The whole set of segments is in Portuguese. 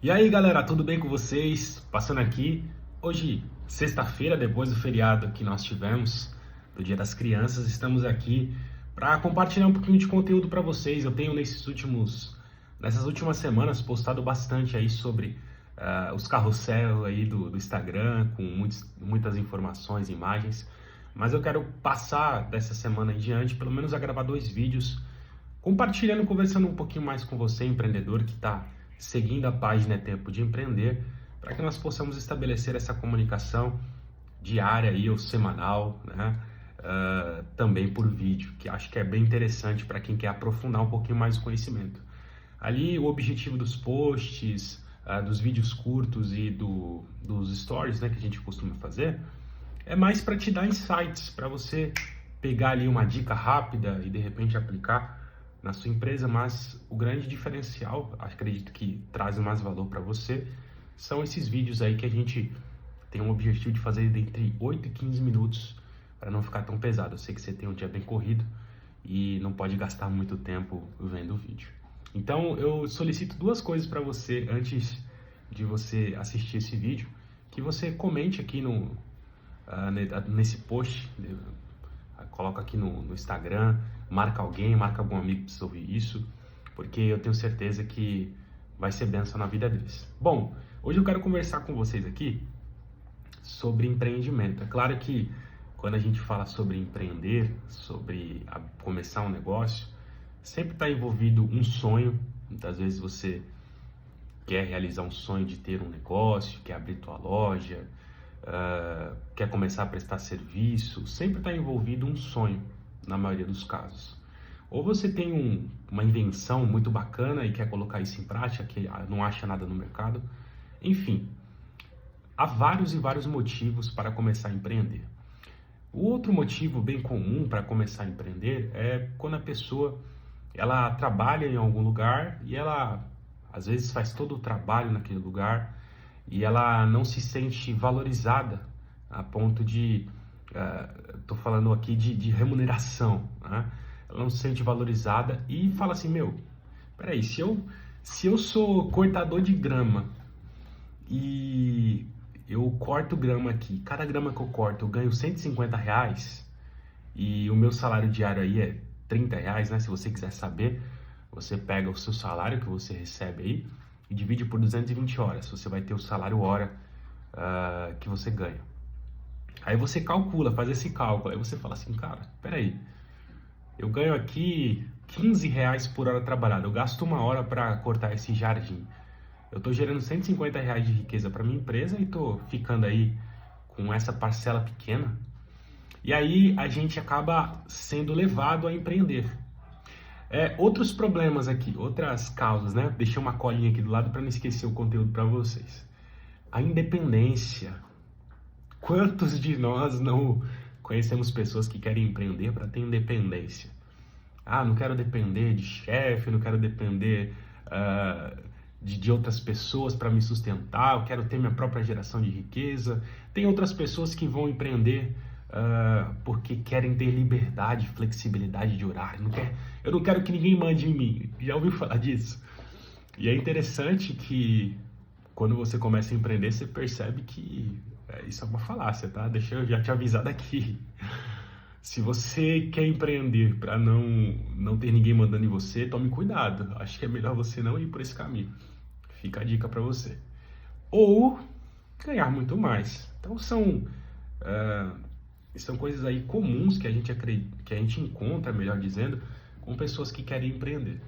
E aí galera, tudo bem com vocês? Passando aqui, hoje, sexta-feira, depois do feriado que nós tivemos, do Dia das Crianças, estamos aqui para compartilhar um pouquinho de conteúdo para vocês. Eu tenho nessas últimas semanas postado bastante aí sobre os carrossel aí do Instagram, com muitas informações, imagens, mas eu quero passar dessa semana em diante, pelo menos a gravar 2 vídeos compartilhando, conversando um pouquinho mais com você, empreendedor que está seguindo a página É Tempo de Empreender, para que nós possamos estabelecer essa comunicação diária aí, ou semanal, né? Também por vídeo, que acho que é bem interessante para quem quer aprofundar um pouquinho mais o conhecimento. Ali o objetivo dos posts, dos vídeos curtos e dos stories, né, que a gente costuma fazer, é mais para te dar insights, para você pegar ali uma dica rápida e de repente aplicar na sua empresa, mas o grande diferencial, acredito que traz mais valor para você, são esses vídeos aí que a gente tem um objetivo de fazer entre 8 e 15 minutos, para não ficar tão pesado. Eu sei que você tem um dia bem corrido e não pode gastar muito tempo vendo o vídeo. Então eu solicito 2 coisas para você antes de você assistir esse vídeo, que você comente aqui nesse post, coloca aqui no Instagram, marca alguém, marca algum amigo que precisa ouvir isso, porque eu tenho certeza que vai ser bênção na vida deles. Bom, hoje eu quero conversar com vocês aqui sobre empreendimento. É claro que quando a gente fala sobre empreender, sobre começar um negócio, sempre está envolvido um sonho. Muitas vezes você quer realizar um sonho de ter um negócio, quer abrir tua loja, quer começar a prestar serviço, sempre está envolvido um sonho, na maioria dos casos. Ou você tem uma invenção muito bacana e quer colocar isso em prática, que não acha nada no mercado. Enfim, há vários e vários motivos para começar a empreender. O outro motivo bem comum para começar a empreender é quando a pessoa ela trabalha em algum lugar e ela às vezes faz todo o trabalho naquele lugar e ela não se sente valorizada a ponto de, estou falando aqui de remuneração, né? Ela não se sente valorizada e fala assim, peraí, se eu sou cortador de grama e eu corto grama aqui, cada grama que eu corto eu ganho R$ 150 e o meu salário diário aí é R$ 30, né? Se você quiser saber, você pega o seu salário que você recebe aí e divide por 220 horas, você vai ter o salário hora que você ganha. Aí você calcula, faz esse cálculo, aí você fala assim, cara, peraí, eu ganho aqui R$ 15 por hora trabalhada, eu gasto 1 hora para cortar esse jardim. Eu estou gerando R$ 150 de riqueza para minha empresa e estou ficando aí com essa parcela pequena. E aí a gente acaba sendo levado a empreender. Outros problemas aqui, outras causas, né? Deixei uma colinha aqui do lado para não esquecer o conteúdo para vocês. A independência. Quantos de nós não conhecemos pessoas que querem empreender para ter independência? Não quero depender de chefe, não quero depender de outras pessoas para me sustentar, eu quero ter minha própria geração de riqueza. Tem outras pessoas que vão empreender porque querem ter liberdade, flexibilidade de horário. Eu não quero que ninguém mande em mim. Já ouviu falar disso? E é interessante que quando você começa a empreender, você percebe que isso é uma falácia, tá? Deixa eu já te avisar daqui. Se você quer empreender para não ter ninguém mandando em você, tome cuidado. Acho que é melhor você não ir por esse caminho. Fica a dica para você. Ou ganhar muito mais. Então são coisas aí comuns que a gente encontra, melhor dizendo, com pessoas que querem empreender.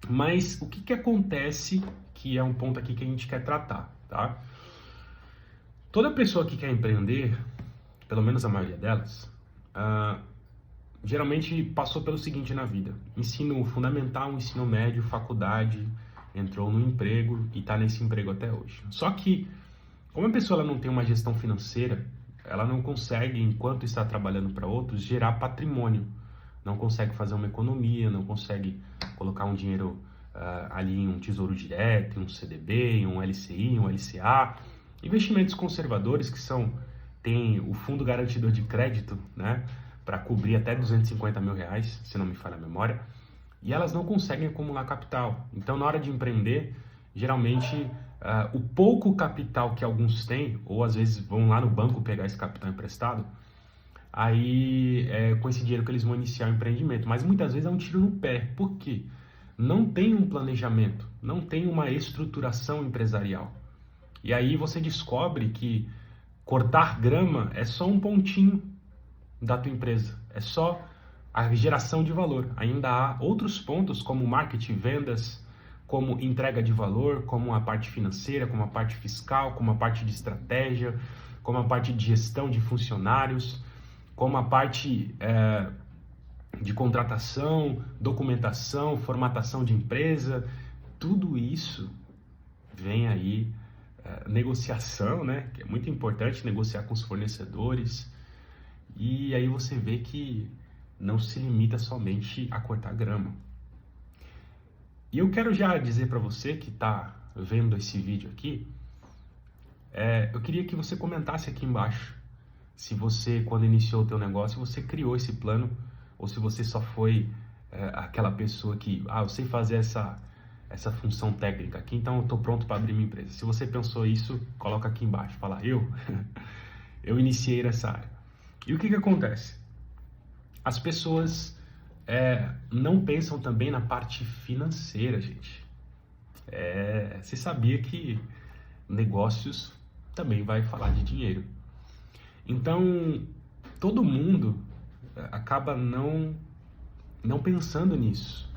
Mas o que acontece, que é um ponto aqui que a gente quer tratar, tá? Toda pessoa que quer empreender, pelo menos a maioria delas, geralmente passou pelo seguinte na vida: ensino fundamental, ensino médio, faculdade, entrou no emprego e está nesse emprego até hoje. Só que, como a pessoa ela não tem uma gestão financeira, ela não consegue, enquanto está trabalhando para outros, gerar patrimônio. Não consegue fazer uma economia, não consegue colocar um dinheiro ali em um tesouro direto, em um CDB, em um LCI, em um LCA. Investimentos conservadores que tem o fundo garantidor de crédito, né, para cobrir até R$ 250 mil, se não me falha a memória, e elas não conseguem acumular capital. Então, na hora de empreender, geralmente o pouco capital que alguns têm, ou às vezes vão lá no banco pegar esse capital emprestado, aí é com esse dinheiro que eles vão iniciar o empreendimento. Mas muitas vezes é um tiro no pé. Por quê? Não tem um planejamento, não tem uma estruturação empresarial. E aí você descobre que cortar grama é só um pontinho da tua empresa, é só a geração de valor. Ainda há outros pontos como marketing, vendas, como entrega de valor, como a parte financeira, como a parte fiscal, como a parte de estratégia, como a parte de gestão de funcionários, como a parte de contratação, documentação, formatação de empresa. Tudo isso vem aí, negociação, né? Que é muito importante negociar com os fornecedores. E aí você vê que não se limita somente a cortar grama. E eu quero já dizer para você que está vendo esse vídeo aqui, eu queria que você comentasse aqui embaixo se você, quando iniciou o teu negócio, você criou esse plano ou se você só foi aquela pessoa que, eu sei fazer essa função técnica aqui, então eu estou pronto para abrir minha empresa. Se você pensou isso, coloca aqui embaixo, fala, eu iniciei nessa área. E o que acontece? As pessoas não pensam também na parte financeira, gente. Você sabia que negócios também vai falar de dinheiro. Então, todo mundo acaba não pensando nisso,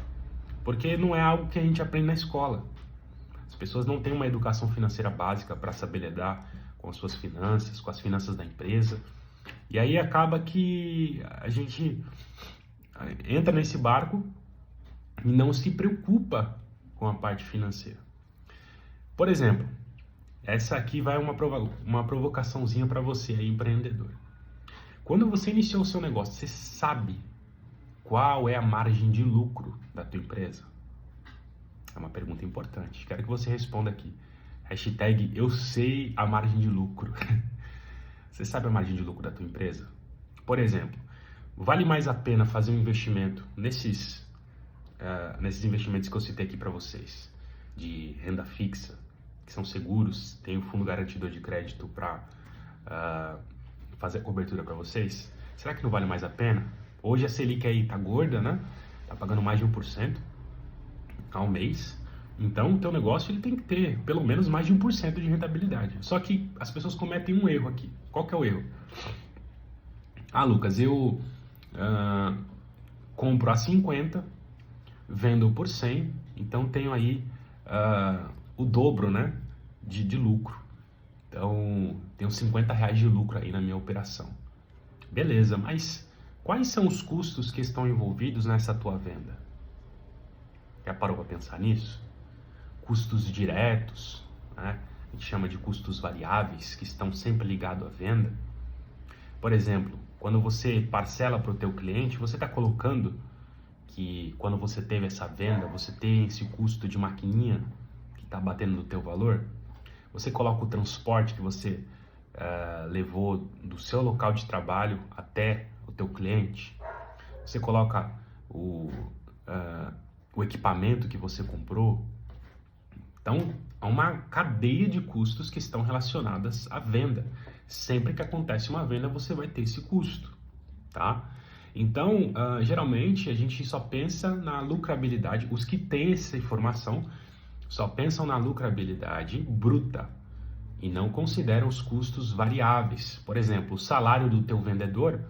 porque não é algo que a gente aprende na escola. As pessoas não têm uma educação financeira básica para saber lidar com as suas finanças, com as finanças da empresa. E aí acaba que a gente entra nesse barco e não se preocupa com a parte financeira. Por exemplo, essa aqui vai uma provocaçãozinha para você aí, empreendedor. Quando você iniciou o seu negócio, você sabe qual é a margem de lucro da tua empresa? É uma pergunta importante. Quero que você responda aqui. Hashtag eu sei a margem de lucro. Você sabe a margem de lucro da tua empresa? Por exemplo, vale mais a pena fazer um investimento nesses investimentos que eu citei aqui para vocês, de renda fixa, que são seguros, tem o fundo garantidor de crédito para fazer a cobertura para vocês? Será que não vale mais a pena? Hoje a Selic aí tá gorda, né? Tá pagando mais de 1% ao mês. Então o teu negócio ele tem que ter pelo menos mais de 1% de rentabilidade. Só que as pessoas cometem um erro aqui. Qual que é o erro? Lucas, eu compro a 50, vendo por 100, então tenho aí o dobro, né, de lucro. Então tenho R$50 de lucro aí na minha operação. Beleza, mas quais são os custos que estão envolvidos nessa tua venda? Já parou para pensar nisso? Custos diretos, né? A gente chama de custos variáveis, que estão sempre ligados à venda. Por exemplo, quando você parcela para o teu cliente, você está colocando que quando você teve essa venda, você tem esse custo de maquininha que está batendo no teu valor. Você coloca o transporte que você levou do seu local de trabalho até o teu cliente. Você coloca o equipamento que você comprou. Então, há uma cadeia de custos que estão relacionadas à venda. Sempre que acontece uma venda, você vai ter esse custo, tá? Então, geralmente, a gente só pensa na lucrabilidade. Os que têm essa informação só pensam na lucrabilidade bruta e não consideram os custos variáveis. Por exemplo, o salário do teu vendedor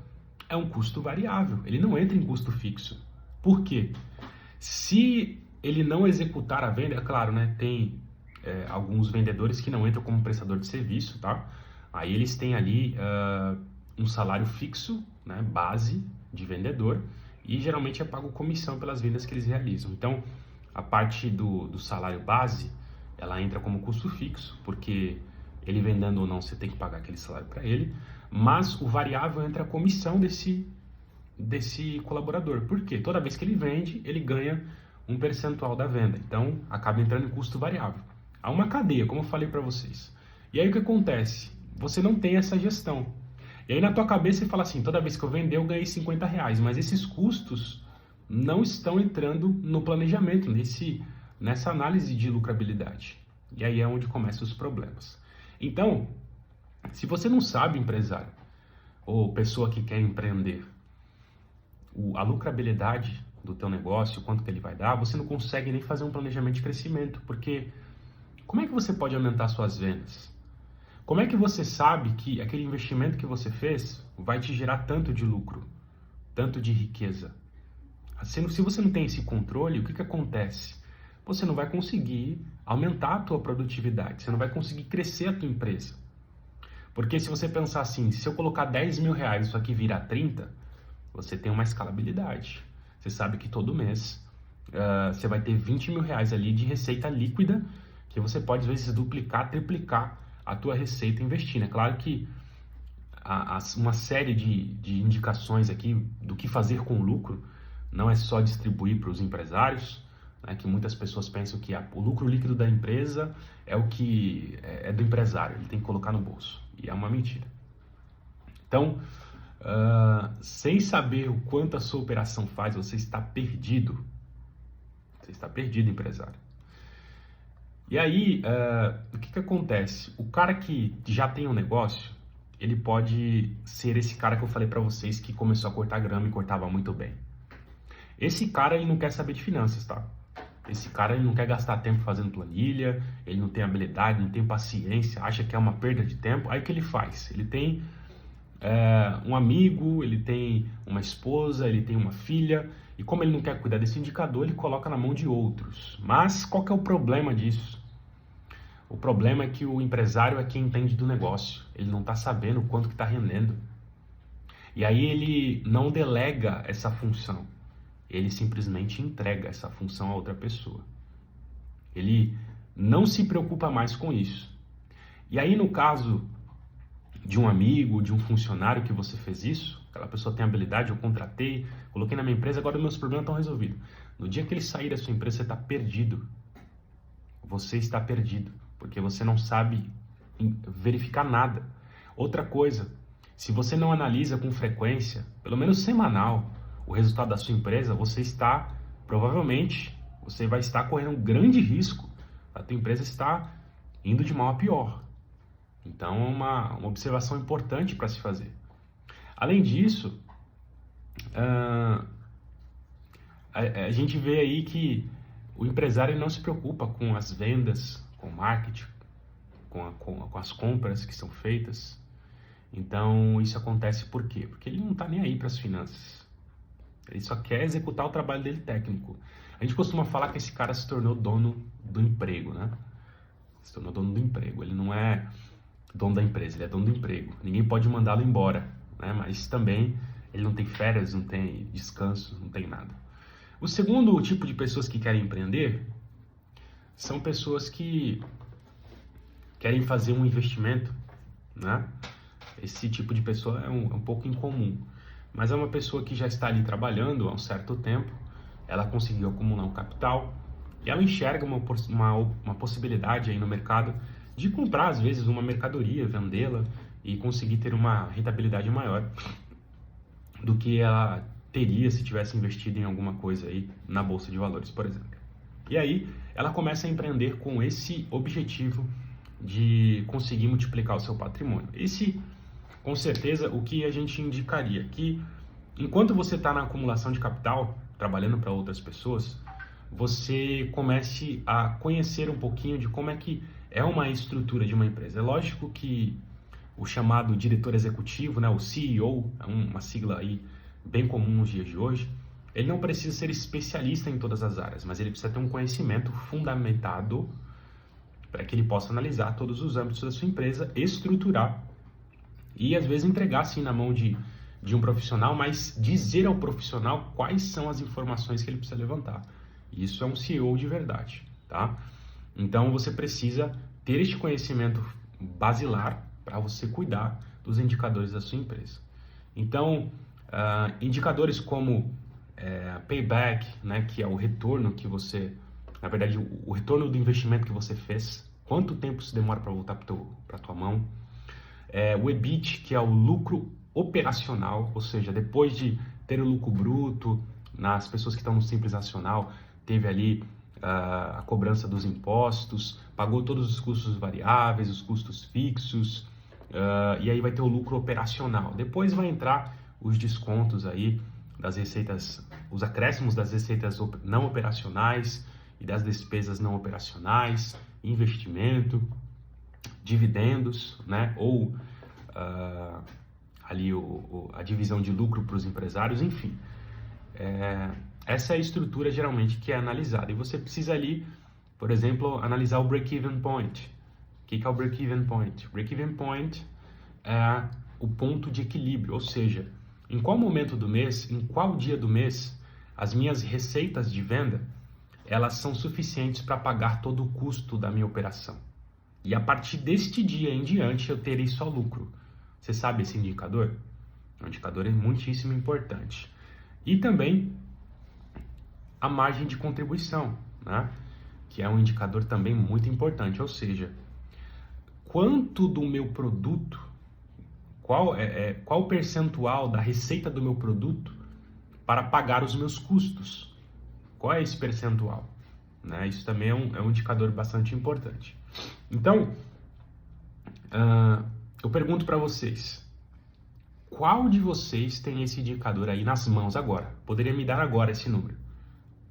é um custo variável. Ele não entra em custo fixo. Por quê? Se ele não executar a venda, é claro, né? Tem alguns vendedores que não entram como prestador de serviço, tá? Aí eles têm ali um salário fixo, né? Base de vendedor, e geralmente é pago comissão pelas vendas que eles realizam. Então, a parte do salário base, ela entra como custo fixo, porque ele vendendo ou não, você tem que pagar aquele salário para ele, mas o variável entra a comissão desse colaborador. Por quê? Toda vez que ele vende, ele ganha um percentual da venda. Então, acaba entrando em custo variável. Há uma cadeia, como eu falei para vocês. E aí o que acontece? Você não tem essa gestão. E aí na tua cabeça você fala assim, toda vez que eu vender eu ganhei R$50, mas esses custos não estão entrando no planejamento, nesse nessa análise de lucrabilidade. E aí é onde começam os problemas. Então, se você não sabe, empresário, ou pessoa que quer empreender, a lucrabilidade do teu negócio, quanto que ele vai dar, você não consegue nem fazer um planejamento de crescimento, porque como é que você pode aumentar suas vendas? Como é que você sabe que aquele investimento que você fez vai te gerar tanto de lucro, tanto de riqueza? Se você não tem esse controle, o que acontece? Você não vai conseguir aumentar a tua produtividade, você não vai conseguir crescer a tua empresa. Porque se você pensar assim, se eu colocar 10 mil reais, isso aqui vira 30, você tem uma escalabilidade. Você sabe que todo mês você vai ter 20 mil reais ali de receita líquida, que você pode às vezes duplicar, triplicar a tua receita investindo. É claro que uma série de indicações aqui do que fazer com o lucro, não é só distribuir para os empresários, né, que muitas pessoas pensam que o lucro líquido da empresa é o que é do empresário, ele tem que colocar no bolso, e é uma mentira. Então, sem saber o quanto a sua operação faz, você está perdido. Você está perdido, empresário. E aí, o que acontece? O cara que já tem um negócio, ele pode ser esse cara que eu falei para vocês que começou a cortar grama e cortava muito bem. Esse cara, ele não quer saber de finanças, tá? Esse cara, ele não quer gastar tempo fazendo planilha, ele não tem habilidade, não tem paciência, acha que é uma perda de tempo. Aí o que ele faz? Ele tem um amigo, ele tem uma esposa, ele tem uma filha, e como ele não quer cuidar desse indicador, ele coloca na mão de outros. Mas qual que é o problema disso? O problema é que o empresário é quem entende do negócio, ele não está sabendo o quanto que está rendendo. E aí ele não delega essa função, ele simplesmente entrega essa função a outra pessoa. Ele não se preocupa mais com isso. E aí no caso de um amigo, de um funcionário que você fez isso, aquela pessoa tem habilidade, eu contratei, coloquei na minha empresa, agora meus problemas estão resolvidos. No dia que ele sair da sua empresa, você está perdido. Você está perdido, porque você não sabe verificar nada. Outra coisa, se você não analisa com frequência, pelo menos semanal, o resultado da sua empresa, provavelmente, você vai estar correndo um grande risco da tua empresa estar indo de mal a pior. Então, é uma observação importante para se fazer. Além disso, a gente vê aí que o empresário não se preocupa com as vendas, com o marketing, com as compras que são feitas. Então, isso acontece por quê? Porque ele não está nem aí para as finanças. Ele só quer executar o trabalho dele técnico. A gente costuma falar que esse cara se tornou dono do emprego, né? Se tornou dono do emprego. Ele não é dono da empresa, ele é dono do emprego. Ninguém pode mandá-lo embora, né? Mas também ele não tem férias, não tem descanso, não tem nada. O segundo tipo de pessoas que querem empreender são pessoas que querem fazer um investimento, né? Esse tipo de pessoa é um pouco incomum, mas é uma pessoa que já está ali trabalhando há um certo tempo, ela conseguiu acumular um capital e ela enxerga uma possibilidade aí no mercado de comprar, às vezes, uma mercadoria, vendê-la e conseguir ter uma rentabilidade maior do que ela teria se tivesse investido em alguma coisa aí na Bolsa de Valores, por exemplo. E aí, ela começa a empreender com esse objetivo de conseguir multiplicar o seu patrimônio. Esse, com certeza, o que a gente indicaria, que enquanto você está na acumulação de capital, trabalhando para outras pessoas, você comece a conhecer um pouquinho de como é que é uma estrutura de uma empresa. É lógico que o chamado diretor executivo, né, o CEO, é uma sigla aí bem comum nos dias de hoje, ele não precisa ser especialista em todas as áreas, mas ele precisa ter um conhecimento fundamentado para que ele possa analisar todos os âmbitos da sua empresa, estruturar e às vezes entregar assim na mão de um profissional, mas dizer ao profissional quais são as informações que ele precisa levantar. Isso é um CEO de verdade, tá? Então você precisa ter este conhecimento basilar para você cuidar dos indicadores da sua empresa. Então, indicadores como payback, né, que é o retorno que você, na verdade, o retorno do investimento que você fez, quanto tempo se demora para voltar para a tua mão. O EBIT, que é o lucro operacional, ou seja, depois de ter o lucro bruto, nas pessoas que estão no Simples Nacional, teve ali a cobrança dos impostos, pagou todos os custos variáveis, os custos fixos, e aí vai ter o lucro operacional. Depois vai entrar os descontos aí das receitas, os acréscimos das receitas não operacionais e das despesas não operacionais, investimento, dividendos, né? Ou ali a divisão de lucro para os empresários, enfim. Essa é a estrutura geralmente que é analisada. E você precisa ali, por exemplo, analisar o break-even point. O que é o break-even point? Break-even point é o ponto de equilíbrio, ou seja, em qual momento do mês, em qual dia do mês, as minhas receitas de venda, elas são suficientes para pagar todo o custo da minha operação. E a partir deste dia em diante eu terei só lucro. Você sabe esse indicador? É um indicador muitíssimo importante. E também a margem de contribuição, né? Que é um indicador também muito importante, ou seja, quanto do meu produto, qual o percentual da receita do meu produto para pagar os meus custos? Qual é esse percentual? Né? Isso também é um indicador bastante importante. Então, eu pergunto para vocês, qual de vocês tem esse indicador aí nas mãos agora? Poderia me dar agora esse número?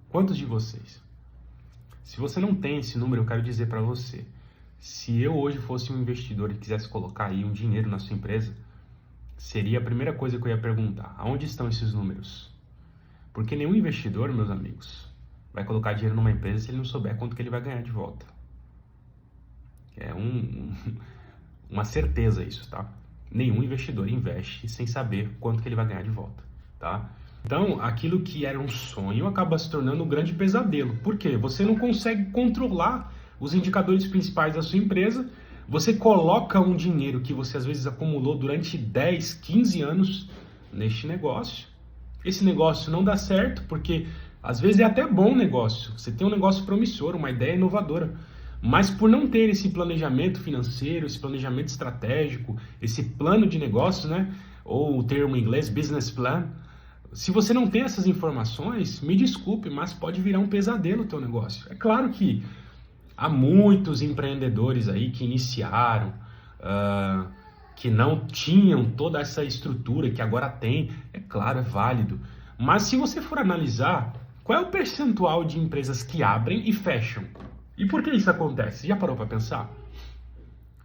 Quantos de vocês? Se você não tem esse número, eu quero dizer para você, se eu hoje fosse um investidor e quisesse colocar aí um dinheiro na sua empresa, seria a primeira coisa que eu ia perguntar, aonde estão esses números? Porque nenhum investidor, meus amigos, vai colocar dinheiro numa empresa se ele não souber quanto que ele vai ganhar de volta. É uma certeza isso, tá? Nenhum investidor investe sem saber quanto que ele vai ganhar de volta, tá? Então, aquilo que era um sonho acaba se tornando um grande pesadelo. Por quê? Você não consegue controlar os indicadores principais da sua empresa, você coloca um dinheiro que você às vezes acumulou durante 10, 15 anos neste negócio. Esse negócio não dá certo, porque às vezes é até bom negócio. Você tem um negócio promissor, uma ideia inovadora. Mas por não ter esse planejamento financeiro, esse planejamento estratégico, esse plano de negócio, né? Ou o termo em inglês, business plan. Se você não tem essas informações, me desculpe, mas pode virar um pesadelo o teu negócio. É claro que há muitos empreendedores aí que iniciaram, que não tinham toda essa estrutura que agora tem. É claro, é válido. Mas se você for analisar, qual é o percentual de empresas que abrem e fecham? E por que isso acontece? Já parou para pensar?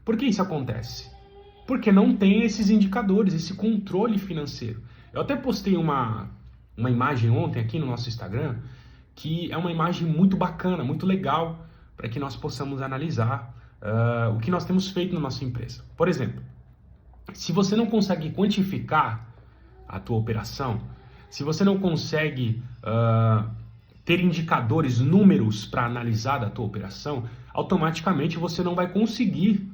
Por que isso acontece? Porque não tem esses indicadores, esse controle financeiro. Eu até postei uma imagem ontem aqui no nosso Instagram, que é uma imagem muito bacana, muito legal, para que nós possamos analisar o que nós temos feito na nossa empresa. Por exemplo, se você não consegue quantificar a tua operação, se você não consegue ter indicadores, números para analisar da tua operação, automaticamente você não vai conseguir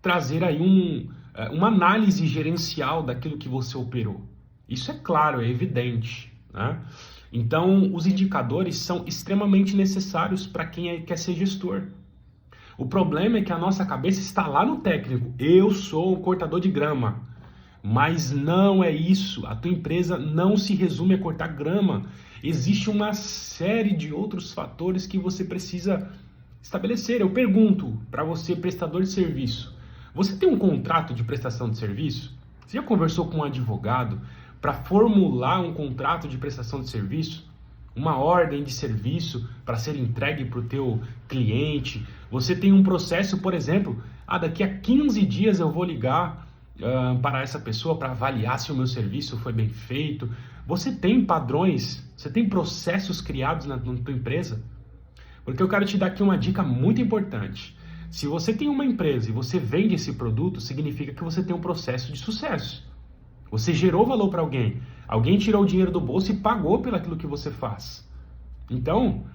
trazer aí uma análise gerencial daquilo que você operou. Isso é claro, é evidente, né? Então, os indicadores são extremamente necessários para quem quer ser gestor. O problema é que a nossa cabeça está lá no técnico. Eu sou um cortador de grama. Mas não é isso. A tua empresa não se resume a cortar grama. Existe uma série de outros fatores que você precisa estabelecer. Eu pergunto para você, prestador de serviço, você tem um contrato de prestação de serviço? Você já conversou com um advogado para formular um contrato de prestação de serviço? Uma ordem de serviço para ser entregue para o teu cliente? Você tem um processo, por exemplo, daqui a 15 dias eu vou ligar para essa pessoa para avaliar se o meu serviço foi bem feito. Você tem padrões, você tem processos criados na tua empresa? Porque eu quero te dar aqui uma dica muito importante. Se você tem uma empresa e você vende esse produto, significa que você tem um processo de sucesso. Você gerou valor para alguém. Alguém tirou o dinheiro do bolso e pagou pelo aquilo que você faz. Então,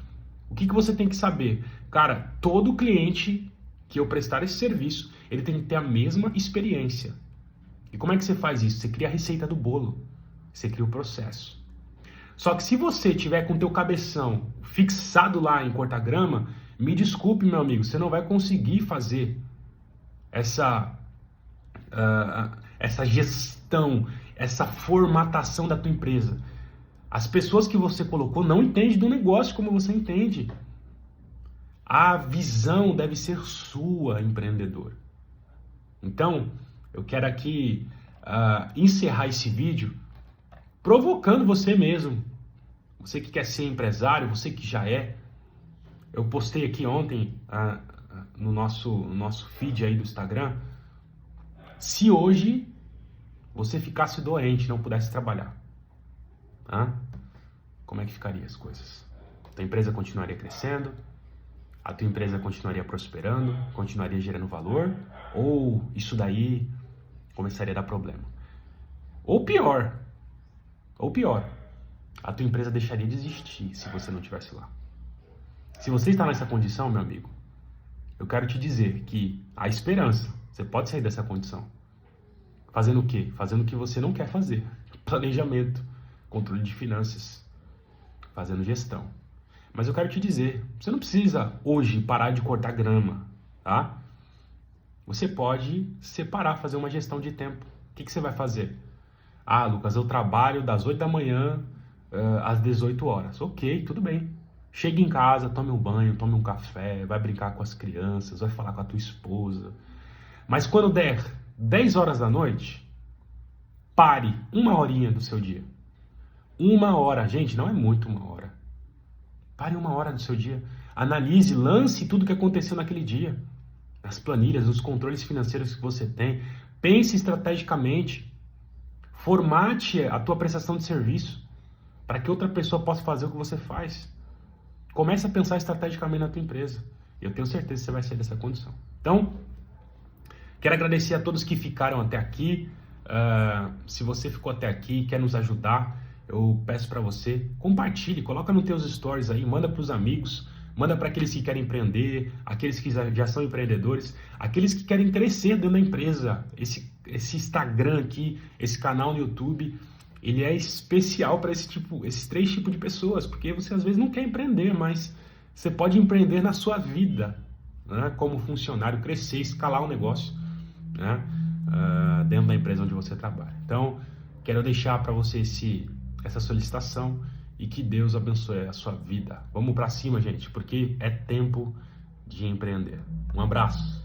o que você tem que saber? Cara, todo cliente que eu prestar esse serviço, ele tem que ter a mesma experiência. E como é que você faz isso? Você cria a receita do bolo. Você cria o processo. Só que se você tiver com o teu cabeção fixado lá em cortar grama, me desculpe, meu amigo, você não vai conseguir fazer essa gestão, essa formatação da tua empresa. As pessoas que você colocou não entendem do negócio como você entende. A visão deve ser sua, empreendedor. Então, eu quero aqui encerrar esse vídeo provocando você mesmo. Você que quer ser empresário, você que já é. Eu postei aqui ontem no nosso feed aí do Instagram. Se hoje você ficasse doente, não pudesse trabalhar, como é que ficaria as coisas? A tua empresa continuaria crescendo? A tua empresa continuaria prosperando? Continuaria gerando valor? Ou isso daí começaria a dar problema? Ou pior, a tua empresa deixaria de existir se você não estivesse lá. Se você está nessa condição, meu amigo, eu quero te dizer que há esperança. Você pode sair dessa condição. Fazendo o quê? Fazendo o que você não quer fazer. Planejamento, controle de finanças, fazendo gestão. Mas eu quero te dizer, você não precisa hoje parar de cortar grama, tá? Você pode separar, fazer uma gestão de tempo. O que você vai fazer? Lucas, eu trabalho das 8 da manhã às 18 horas. Ok, tudo bem. Chega em casa, tome um banho, tome um café, vai brincar com as crianças, vai falar com a tua esposa. Mas quando der 10 horas da noite, pare 1 horinha do seu dia. 1 hora, gente, não é muito 1 hora. Pare 1 hora do seu dia. Analise, lance tudo o que aconteceu naquele dia. As planilhas, os controles financeiros que você tem. Pense estrategicamente. Formate a tua prestação de serviço para que outra pessoa possa fazer o que você faz. Comece a pensar estrategicamente na tua empresa. Eu tenho certeza que você vai sair dessa condição. Então, quero agradecer a todos que ficaram até aqui. Se você ficou até aqui e quer nos ajudar, eu peço para você, compartilhe, coloca nos teus stories aí, manda para os amigos, manda para aqueles que querem empreender, aqueles que já são empreendedores, aqueles que querem crescer dentro da empresa. Esse Instagram aqui, esse canal no YouTube, ele é especial para esses 3 tipos de pessoas, porque você às vezes não quer empreender, mas você pode empreender na sua vida, né? Como funcionário, crescer, escalar um negócio, né? Dentro da empresa onde você trabalha. Então, quero deixar para você essa solicitação e que Deus abençoe a sua vida. Vamos para cima, gente, porque é tempo de empreender. Um abraço.